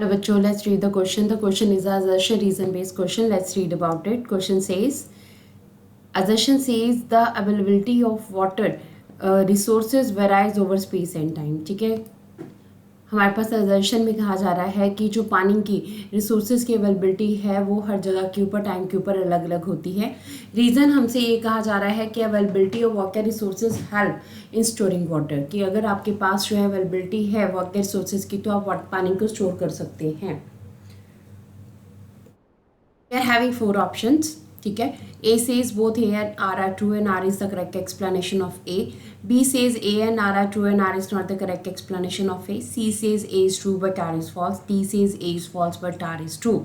Hello, bachcho, let's read the question. The question is a assertion reason-based question. Let's read about it. Assertion says the availability of water resources varies over space and time. ठीक है, हमारे पास assertion में कहा जा रहा है कि जो पानी की रिसोर्सेज की अवेलेबिलिटी है वो हर जगह के ऊपर टाइम के ऊपर अलग अलग होती है. रीज़न हमसे ये कहा जा रहा है कि availability of water resources help in storing water, कि अगर आपके पास जो है अवेलेबिलिटी है वाटर रिसोर्सेज की तो आप पानी को स्टोर कर सकते हैं. We are having four options. ठीक है, A says both A and R are true and R is the correct explanation of A. B says A and R are true and R is not the correct explanation of A. C says A is true but R is false. D says A is false but R is true.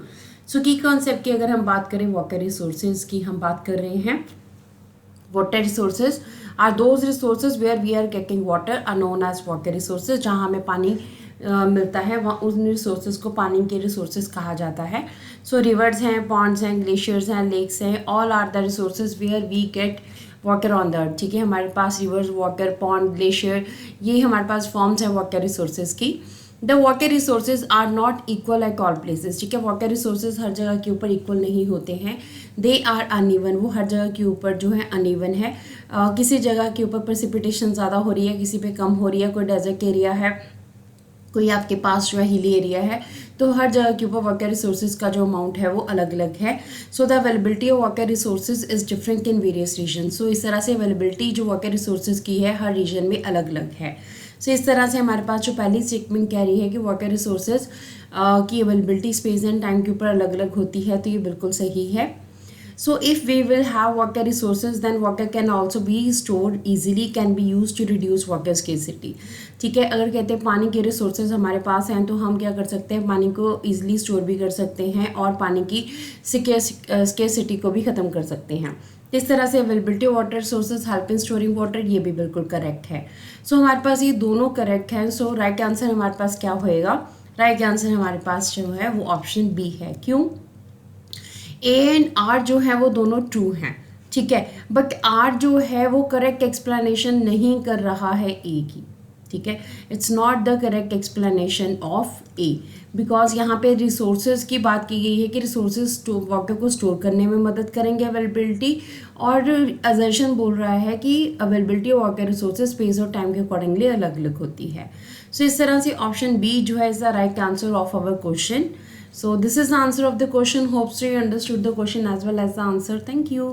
So की concept की अगर हम बात करें water resources की हम बात कर रहे हैं. Water resources are those resources where we are getting water are known as water resources. जहाँ हमें पानी मिलता है वहाँ उन रिसोर्सेज को पानी के रिसोर्सेज कहा जाता है. सो रिवर्स हैं, पॉन्ड्स हैं, ग्लेशियर्स हैं, लेक्स हैं, all are the resources where we get water on the earth. ठीक है, हमारे पास रिवर्स, वाटर, पॉन्ड, ग्लेशियर, ये हमारे पास फॉर्म्स हैं वाटर रिसोर्सेज की. The water resources are not equal at all places. ठीक है, वाटर रिसोर्सेज हर जगह के ऊपर इक्वल नहीं होते हैं. दे आर अनइवन, वो हर जगह के ऊपर जो है अनइवन है. किसी जगह के ऊपर प्रेसिपिटेशन ज़्यादा हो रही है, किसी पे कम हो रही है. कोई डेजर्ट एरिया है, कोई आपके पास जो है हिली एरिया है, तो हर जगह के ऊपर वाटर रिसोर्सेज का जो अमाउंट है वो अलग अलग है. So the availability of water resources is different in various region. So इस तरह से अवेलेबिलिटी जो वाटर रिसोर्सेज की है हर रीजन में अलग अलग है. सो इस तरह से हमारे पास जो पहली स्टेटमेंट कह रही है कि वाटर रिसोर्सेज की अवेलेबिलिटी स्पेस एंड टाइम के ऊपर अलग अलग होती है, तो ये बिल्कुल सही है. So if we will have water resources, then water can also be stored easily, can be used to reduce water scarcity. ठीक है, अगर कहते हैं पानी के रिसोर्सेज हमारे पास हैं तो हम क्या कर सकते हैं, पानी को ईजिली स्टोर भी कर सकते हैं और पानी की स्केर्सिटी को भी ख़त्म कर सकते हैं. इस तरह से availability of water resources help in storing water, ये भी बिल्कुल करेक्ट है. सो हमारे पास ये दोनों करेक्ट हैं. सो राइट आंसर हमारे पास क्या होएगा? राइट आंसर हमारे पास जो है वो ऑप्शन बी है. क्यों? ए एंड आर जो है वो दोनों ट्रू हैं. ठीक है, बट आर जो है वो करेक्ट एक्सप्लेनेशन नहीं कर रहा है ए की. ठीक है, it's not the correct explanation of A, because यहाँ पे रिसोर्सेज की बात की गई है कि रिसोर्सेज वाटर को स्टोर करने में मदद करेंगे अवेलेबिलिटी, और असर्शन बोल रहा है कि availability of water resources space और टाइम के अकॉर्डिंगली अलग अलग होती है. सो इस तरह से ऑप्शन बी जो है is the right answer of our question. So this is the answer of the question. Hope so you understood the question as well as the answer. Thank you.